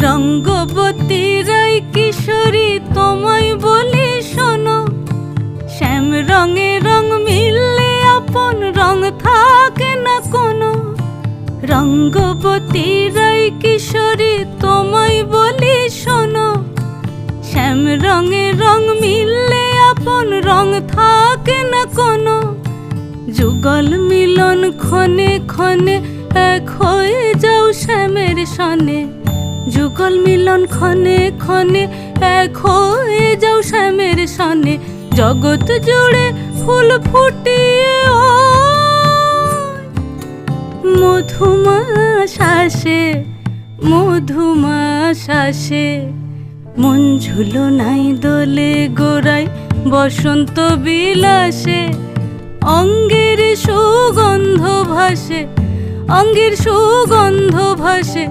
রঙ্গবতী রাই কিশোরী তোমায় বলি শোনো, শ্যাম রঙে রং মিললে আপন রং থাকে না কোনো। রঙ্গবতী রাই কিশোরী তোমায় বলি শোনো, শ্যাম রঙে রং মিললে আপন রং থাকে না কোনো। যুগল মিলন ক্ষণে ক্ষণে এক হয়ে যাও শ্যামের সনে, যুগল মিলন ক্ষণে ক্ষণে এক হয়ে যাও শ্যামের সনে। জগৎ জুড়ে ফুল ফুটিয়ে ও মধুমাস আসে, মধুমাস আসে। মন ঝুলো নাই দোলে গোড়ায় বসন্ত বিলাসে, অঙ্গের সুগন্ধ ভাসে, অঙ্গের সুগন্ধ ভাসে।